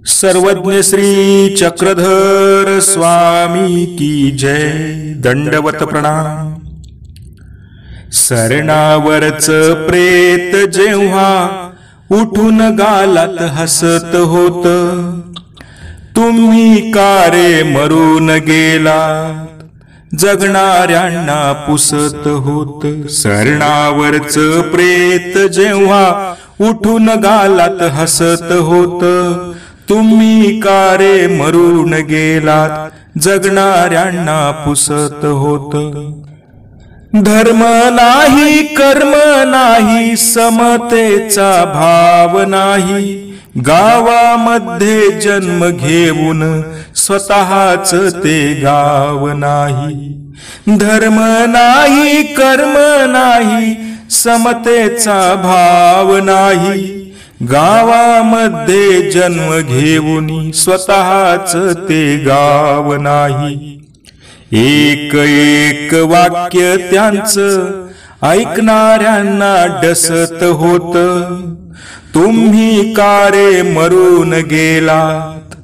सर्वज्ञ श्री चक्रधर स्वामी की जय। दंडवत प्रणाम। सरणावरच प्रेत जेव्हा उठून गालात हसत होत, तुम्ही कारे मरून गेलात जगणाऱ्यांना पुसत होत। सरणावरच प्रेत जेव्हा उठून गालात हसत होत, तुम्ही कारे मरून गेलात जगणाऱ्यांना पुसत होत। धर्म नाही कर्म नाही समतेचा भाव नाही, गावामध्ये जन्म घेऊन स्वतःच ते गाव नाही। धर्म नाही कर्म नाही समतेचा भाव नाही, गावामध्ये जन्म घेऊन स्वतःच ते गाव नाही। एक एक वाक्य त्यांचं ऐकणाऱ्यांना डसत होत, तुम्ही कारे मरून गेलात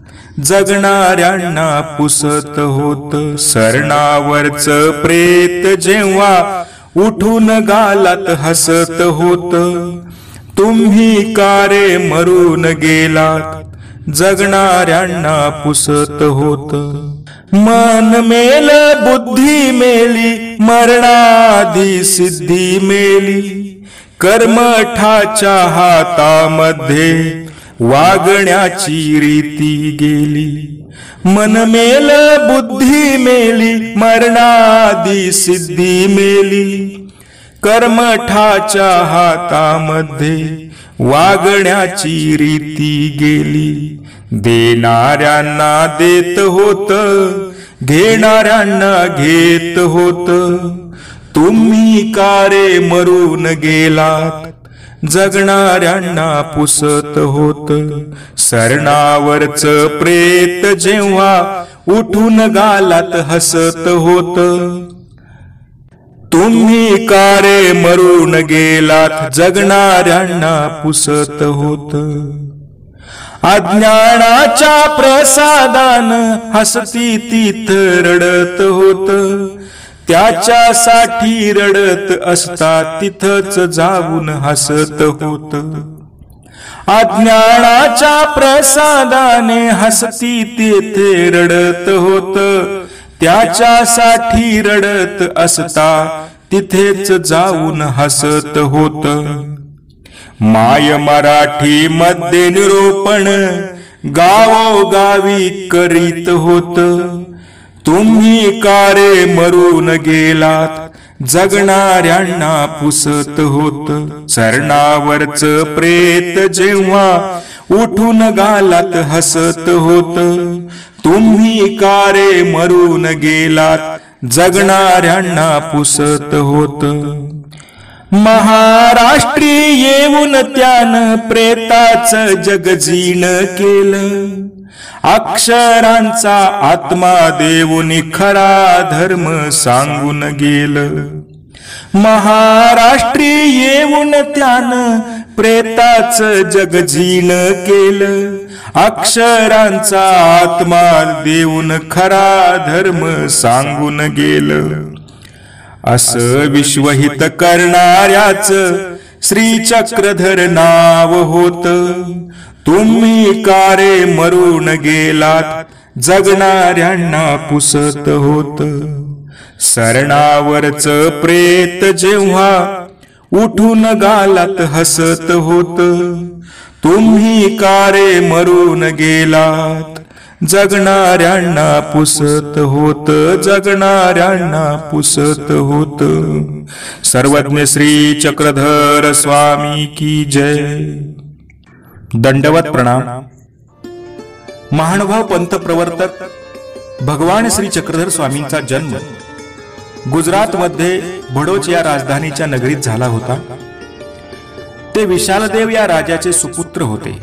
जगणाऱ्यांना पुसत होत। सरणावरच प्रेत जेव्हा उठून गालात हसत होत, तुम्ही कारे मरून गेलात जगणाऱ्यांना पुसत होत। मन मेल बुद्धी मेली मरणाधी सिद्धी मेली, कर्मठाच्या हातामध्ये वागण्याची रीती गेली। मन मेल बुद्धी मेली मरणाधी सिद्धी मेली, कर्मठाच्या हातामध्ये वागण्याची रीती गेली। देणाऱ्यांना देत होत घेणाऱ्यांना घेत होत, तुम्ही कारे मरून गेलात जगणाऱ्यांना पुसत होत। सरणावरच प्रेत जेव्हा उठून गालात हसत होत, तुम्ही कारे मरून गेलात जगणाऱ्यांना पुसत होत। अज्ञानाच्या प्रसादान हसती तीथ रडत होत, त्याच्यासाठी रडत असता तिथच जाऊन हसत होत। अज्ञानाच्या प्रसादाने हसती तेथे रडत होत, त्याच्यासाठी रडत असता तिथेच जाऊन हसत होत। माय मराठी मध्ये निरोपण गावोगावी करीत होत, तुम्ही कारे मरून गेलात जगणाऱ्यांना पुसत होत। सरणावरच प्रेत जेव्हा उठून गालात हसत होत, तुम्ही कारे मरून गेलात जगणाऱ्यांना पुसत होत। महाराष्ट्री येऊन त्यानं प्रेताचं जगजीण केलं, अक्षरांचा आत्मा देऊन खरा धर्म सांगून गेलं। महाराष्ट्री येऊन त्यानं प्रेताचं जगजीण केलं, अक्षरांचा आत्मा देऊन खरा धर्म सांगून गेलं। असं विश्वहित करणाऱ्याच श्री चक्रधर नाव होत, तुम्ही कारे मरून गेलात जगणाऱ्यांना पुसत होत। सरणावरच प्रेत जेव्हा उठून गालात हसत होत, तुम्ही कारे मरून गेलात जगणाऱ्यांना पुसत होत जगणाऱ्यांना पुसत होत। सर्वज्ञ श्री चक्रधर स्वामी की जय। दंडवत प्रणाम। महानुभाव पंथ प्रवर्तक भगवान श्री चक्रधर स्वामींचा जन्म गुजरात मध्ये भडोच या राजधानीच्या नगरीत झाला होता। ते विशालदेव या राजाचे सुपुत्र होते।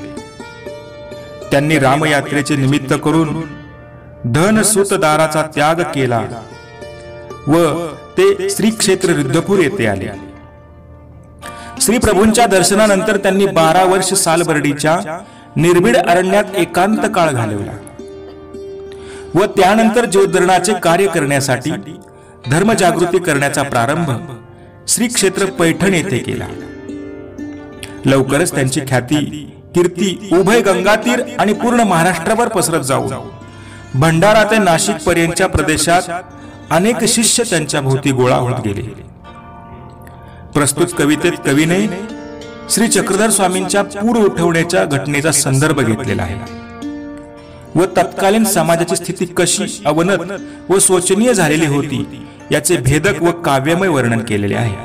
त्यांनी रामयात्रेचे निमित्त करून धन सुतदाराचा त्याग केला व ते श्री क्षेत्र रिद्धपूर येथे आले। श्री प्रभूंच्या दर्शनानंतर त्यांनी 12 वर्ष सालबर्डीच्या निर्भीड अरण्यात एकांत काळ घालवला व त्यानंतर ज्योतिर्णाचे कार्य करण्यासाठी धर्मजागृती करण्याचा प्रारंभ श्री क्षेत्र पैठण येथे केला. लवकरच त्यांची ख्याती कीर्ती उभय गंगातीर आणि पूर्ण महाराष्ट्रावर पसरत जाऊन भंडारा ते नाशिक पर्यंतच्या प्रदेशात अनेक शिष्य त्यांच्या भोवती गोळा होत गेले. प्रस्तुत कवितेत कवीने श्री चक्रधर स्वामींच्या पूर उठवण्याच्या घटनेचा संदर्भ घेतलेला आहे व तत्कालीन समाजाची स्थिती कशी अवनत व शोचनीय झालेली होती याचे भेदक व काव्यमय वर्णन केलेले आहे.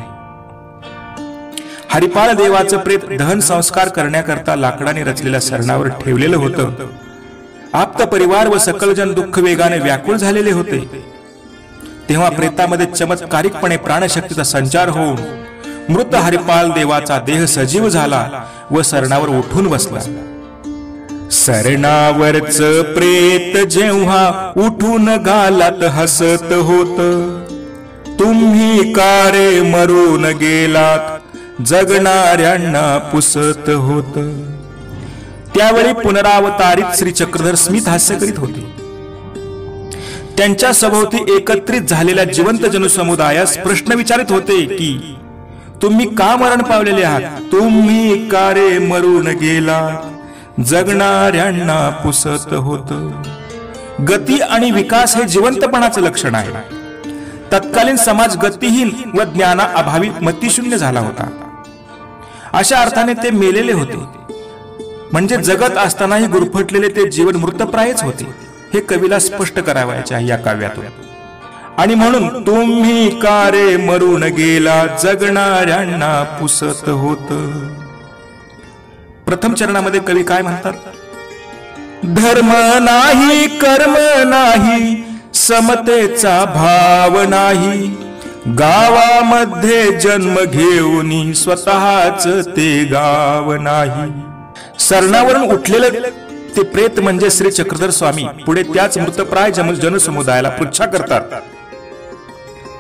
हरिपाळ देवाचं प्रेत दहन संस्कार करण्याकरता लाकडाने रचलेल्या सरणावर ठेवलेलं होतं. आप्त परिवार व सकलजन दुःख वेगाने व्याकुळ झालेले होते. तेव्हा प्रेतामध्ये चमत्कारिकपणे प्राणशक्तीचा संचार होऊन मृत हरिपाल देवाचा देह सजीव झाला व सरणावर उठून बसला. सरणावरच प्रेत जेव्हा उठून गालात हसत होत, तुम्ही कारे मरून गेलात जगणाऱ्यांना पुसत होत. त्यावेळी पुनरावतारित श्री चक्रधर स्मित हास्य करीत होते. त्यांच्या सभोवती एकत्रित झालेल्या जिवंत जनसमुदायास प्रश्न विचारित होते की तुम्ही का मरण पावलेले आहात? तुम्ही कारे मरून गेला जगणाऱ्यांना पुसत होत. गती आणि विकास हे जिवंतपणाचं लक्षण आहे. तत्कालीन समाज गतिहीन व ज्ञाना अभावी मतिशून्य झाला होता. अशा अर्थाने ते मेलेले होते, म्हणजे जगत असतानाही गुरफटलेले ते जीवन मृतप्रायच होते. हे कवीला स्पष्ट करावायचे आहे या काव्यातून. आणि म्हणून तुम्ही कारे मरून गेला जगणाऱ्यांना पुसत होत. प्रथम चरणामध्ये कवी काय म्हणतात? धर्म नाही कर्म नाही समतेचा भाव नाही, गावामध्ये जन्म घेऊन स्वतःच ते गाव नाही. सरणावरून उठलेलं ते प्रेत म्हणजे श्री चक्रधर स्वामी पुढे त्याच मृतप्राय जनसमुदायाला पृच्छा करतात,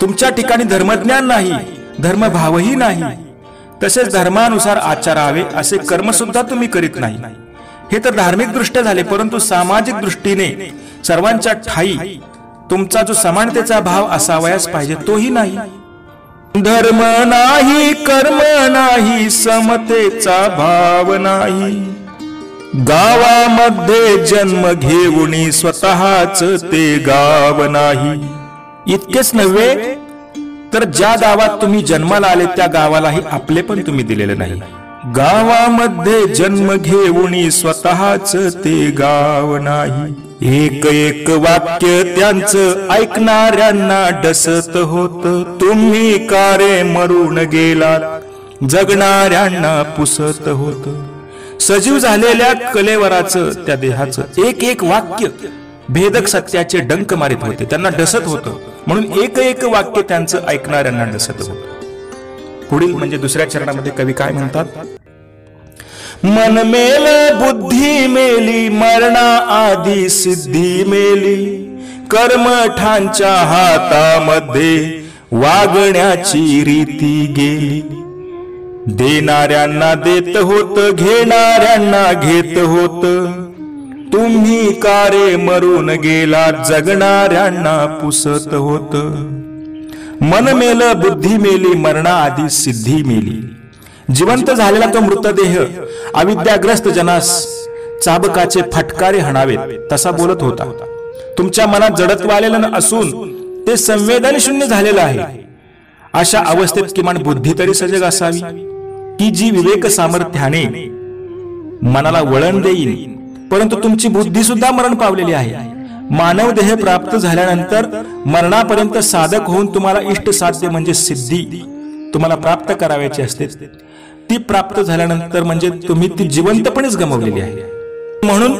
तुमच्या ठिकाणी धर्मज्ञान नाही, धर्मभावही नाही, तसेच धर्मानुसार आचरावे असे कर्म सुद्धा तुम्ही करीत नाही. हे तर धार्मिक दृष्ट्या झाले, परंतु सामाजिक दृष्टीने सर्वांच्या ठाई तुमचा जो समानतेचा भाव असावयास पाहिजे तोही नाही. धर्म नाही कर्म नाही समतेचा भाव नाही, गावामध्ये जन्म घेऊन स्वतःच ते गाव नाही. इतकेच नव्हे तर ज्या गावात तुम्ही जन्माला आले त्या गावालाही आपले पण तुम्ही दिलेले नाही. गावामध्ये जन्म घेऊन स्वतःच ते गाव नाही. एक एक वाक्य त्यांचं ऐकणाऱ्यांना डसत होत, तुम्ही कारे मरून गेलात जगणाऱ्यांना पुसत होत. सजीव झालेल्या कलेवराचं त्या देहाचं एक एक वाक्य भेदक सत्याचे डंक मारित होते, त्यांना डसत होतं. म्हणून एक एक वाक्य त्यांचं ऐकणाऱ्यांना डसत होतं. पुढील म्हणजे दुसऱ्या चरणामध्ये कवी काय म्हणतात? मन मेल बुद्धी मेली मरणा आधी सिद्धी मेली, कर्मठांच्या हातामध्ये वागण्याची रीती गेली. देणाऱ्यांना देत होत घेणाऱ्यांना घेत होत, तुम्ही कारे मरून गेला जगणाऱ्यांना पुसत होत. मन मेल बुद्धी मेली मरणा आधी सिद्धी मेली. जिवंत झालेला तो मृतदेह अविद्याग्रस्त जनास चाबकाचे फटकारे हाणावेत तसा बोलत होता. तुमच्या मनात जडत्व आलेलं असून ते संवेदनशून्य झालेलं आहे. अशा अवस्थेत किमान बुद्धी तरी सजग असावी की जी विवेक सामर्थ्याने मनाला वळण देईल. परंतु तुमची बुद्धी सुद्धा मरण पावलेली आहे. मानव देह प्राप्त झाल्यानंतर मरणापर्यंत साधक होऊन तुम्हाला इष्ट साध्य म्हणजे सिद्धी तुम्हाला प्राप्त करायची असते. ती प्राप्त झाल्यानंतर म्हणजे तुम्ही ती जिवंतपणेच गमावलेली आहे. म्हणून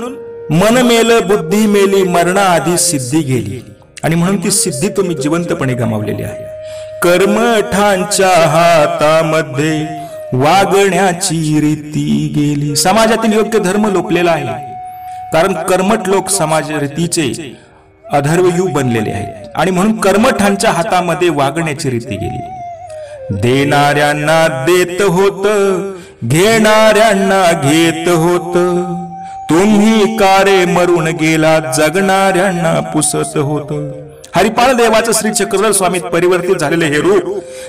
मन मेल बुद्धी मेली मरणा आधी सिद्धी गेली, आणि म्हणून ती सिद्धी तुम्ही जिवंतपणे गमावलेली आहे. कर्मठांच्या हातामध्ये वागण्याची रीती गेली. समाजातील योग्य धर्म लोपलेला आहे, कारण कर्मठ लोक समाज रीतीचे अधर्वयू बनलेले आहेत, आणि म्हणून कर्मठांच्या हातामध्ये वागण्याची रीती गेली. देणाऱ्यांना देत होत घेणाऱ्यांना घेत होत, तुम्ही कारे मरून गेला जगणाऱ्यांना पुसत होत. हरिपाळ देवाचं श्री चक्रधर स्वामीत परिवर्तित झालेले हे रूप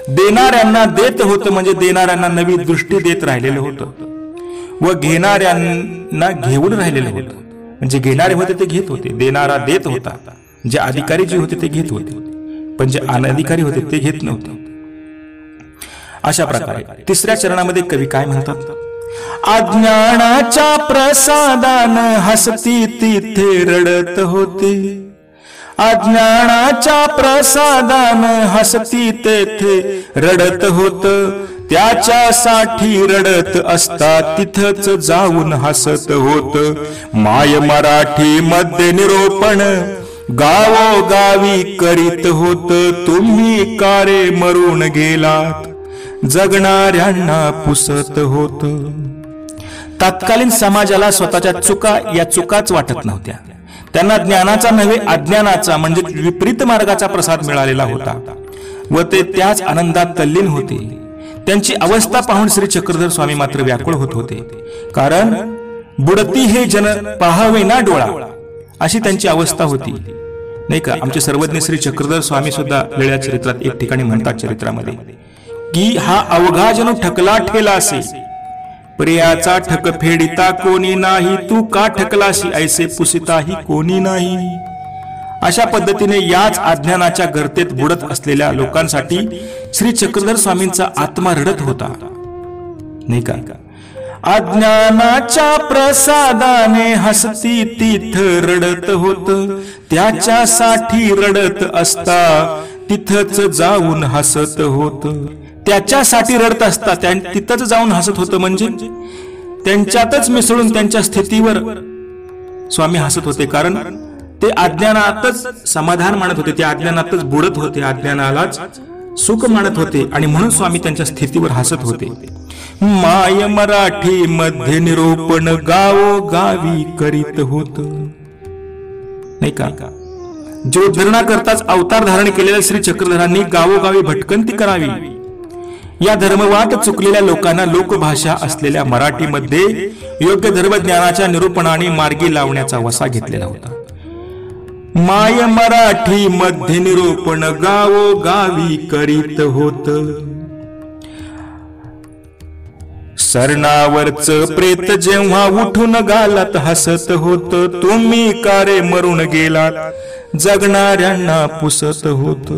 देणाऱ्यांना देत होतं, म्हणजे देणाऱ्यांना नवी दृष्टी देत राहिलेलं होतं व घेणाऱ्यांना घेऊन राहिलेलं होतं. म्हणजे घेणारे होते ते घेत होते, देणारा देत होता. जे अधिकारी जे होते ते घेत होते, पण जे अनधिकारी होते ते घेत नव्हते. अशा प्रकारे तिसऱ्या चरणामध्ये कवी काय म्हणतात? अज्ञानाच्या प्रसादानं हसती तिथे रडत होते. अज्ञानाच्या प्रसादानं हसती तेथे रडत होत. त्याच्यासाठी रडत असता तिथंच जाऊन हसत होत. माय मराठी मध्ये निरोपण गावोगावी करीत होत. तुम्ही कारे मरून गेलात जगणाऱ्यांना पुसत होत. तत्कालीन समाजाला स्वतःच्या चुका या चुकाच वाटत नव्हत्या. त्यांना ज्ञानाचा नव्हे अज्ञानाचा म्हणजे विपरीत मार्गाचा प्रसाद मिळालेला होता व ते त्याच आनंदात तल्लीन होते. त्यांची अवस्था पाहून श्री चक्रधर स्वामी मात्र व्याकुळ होत होते. कारण बुडती हे जन पाहावे ना डोळा, अशी त्यांची अवस्था होती, नाही का? आमचे सर्वज्ञ श्री चक्रधर स्वामी सुद्धा लीळा चरित्रात एक ठिकाणी म्हणतात चरित्रामध्ये की हा अवघा जणू ठकला ठेलासी, प्रियाचा ठक फेडिता कोणी नाही, तू का ठकलाशी ऐसे पुसिताही कोणी नाही. अशा पद्धतीने याच अज्ञानाच्या गर्तेत बुडत असलेल्या लोकांसाठी श्री चक्रधर स्वामींचा आत्मा रडत होता, नाही का? अज्ञानाच्या प्रसादाने हसती तिथ रडत होत. त्याच्यासाठी रडत असता तिथंच जाऊन हसत होत. त्याच्यासाठी रडत असता तिथंच जाऊन हसत होतं, म्हणजे त्यांच्यातच मिसळून त्यांच्या स्थितीवर स्वामी हसत होते. कारण ते अज्ञानातच समाधान मानत होते, ते अज्ञानातच बुडत होते, अज्ञानालाच सुख मानत होते आणि म्हणून स्वामी त्यांच्या स्थितीवर हसत होते. माय मराठी मध्ये निरोपण गावोगावी करीत होत, नाही का? ज्योतिर्णा करताच अवतार धारण केलेल्या श्री चक्रधरांनी गावोगावी भटकंती करावी. या धर्मवाद चुकलेल्या लोकांना लोकभाषा असलेल्या मराठीमध्ये योग्य धर्मज्ञानाच्या निरूपणाने मार्गी लावण्याचा वसा घेतलेला होता. माय मराठी मध्ये निरूपण गावोगावी करीत होत. सरणावरच प्रेत जेव्हा उठून गालात हसत होत. तुम्ही कारे मरून गेलात जगणाऱ्यांना पुसत होत.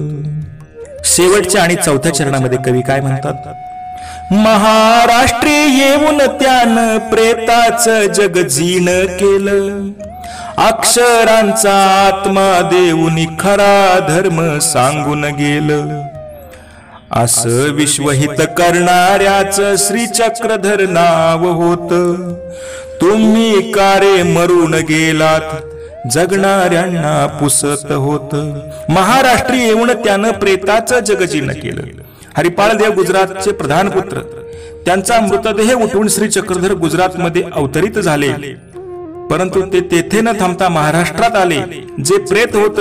शेवटच्या आणि चौथ्या चरणामध्ये कवी काय म्हणतात? महाराष्ट्री येऊन त्यानं प्रेताचं जग जीण केलं. अक्षरांचा आत्मा देऊन खरा धर्म सांगून गेलं. असं विश्वहित करणाऱ्याच श्री चक्रधर नाव होत. तुम्ही कारे मरून गेलात जगणाऱ्यांना पुसत होत. महाराष्ट्री येऊन त्यानं प्रेताचं जगजीर्ण केलं. हरिपाळ देव गुजरातचे प्रधान पुत्र, त्यांचा मृतदेह उठवून श्री चक्रधर गुजरातमध्ये अवतरित झाले. परंतु ते तेथे न थांबता महाराष्ट्रात आले. जे प्रेत होत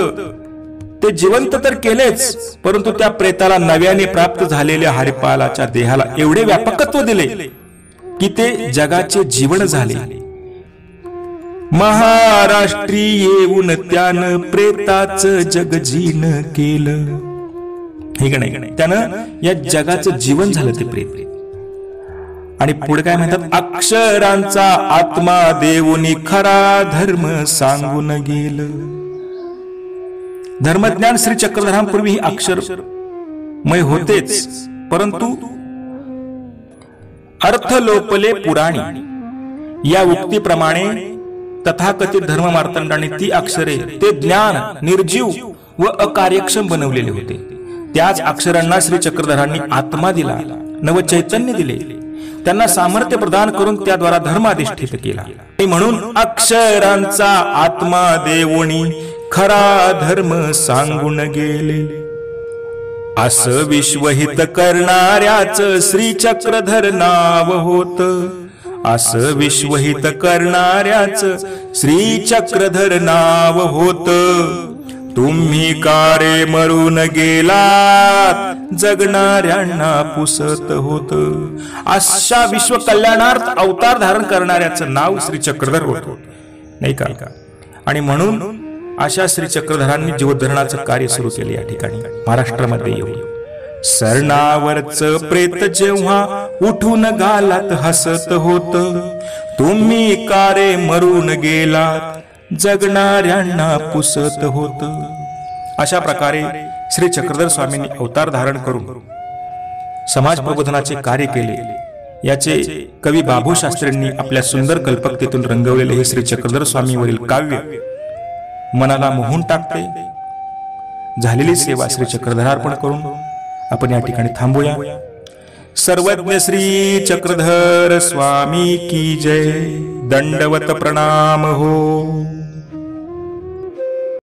ते जिवंत तर केलेच, परंतु त्या प्रेताला नव्याने प्राप्त झालेल्या हरिपाळाच्या देहाला एवढे व्यापकत्व दिले की ते जगाचे जीवन झाले. महाराष्ट्री येऊन त्यानं प्रेताचं जग जीण केलं. हे का नाही? त्यानं या जगाचं जीवन झालं ते प्रेत. आणि पुढे काय म्हणतात? अक्षरांचा आत्मा देऊन खरा धर्म सांगून गेलं. धर्मज्ञान श्री चक्रधरांपूर्वी ही अक्षरमय होतेच, परंतु अर्थ लोपले पुराणी या उक्तीप्रमाणे तथाकथित धर्म मार्तंडाने ती अक्षरे ते ज्ञान निर्जीव व अकार्यक्षम बनवलेले होते. त्याच अक्षरांना श्री चक्रधरांनी आत्मा दिला, नवचैतन्य दिले, त्यांना सामर्थ्य प्रदान करून त्याद्वारा धर्म अधिष्ठित केला. म्हणून अक्षरांचा आत्मा देवोनी खरा धर्म सांगून गेले. असं विश्वहित करणाऱ्याच श्री चक्रधर नाव होत. असं विश्वहित करणाऱ्याच श्री चक्रधर नाव होत. तुम्ही कारे मरून गेलात जगणाऱ्यांना पुसत होत. अशा विश्व कल्याणार्थ अवतार धारण करणाऱ्याचं नाव श्री चक्रधर होत, नाही का? आणि म्हणून अशा श्री चक्रधरांनी जीवोद्धरणाचं कार्य सुरू केले या ठिकाणी महाराष्ट्रामध्ये येऊन. सरणावरच प्रेत जेव्हा उठून गालात हसत होत, तुम्ही कारे मरून गेलात जगणाऱ्यांना पुसत होत. अशा प्रकारे श्री चक्रधर स्वामींनी अवतार धारण करून समाज प्रबोधनाचे कार्य केले. याचे कवी बाबू शास्त्रींनी आपल्या सुंदर कल्पकतेतून रंगवलेले हे श्री चक्रधर स्वामींवरील काव्य मनाला मोहून टाकते. झालेली सेवा श्री चक्रधरार्पण करून आपण या ठिकाणी थांबूया. सर्वज्ञ श्री चक्रधर स्वामी की जय. दंडवत प्रणाम हो.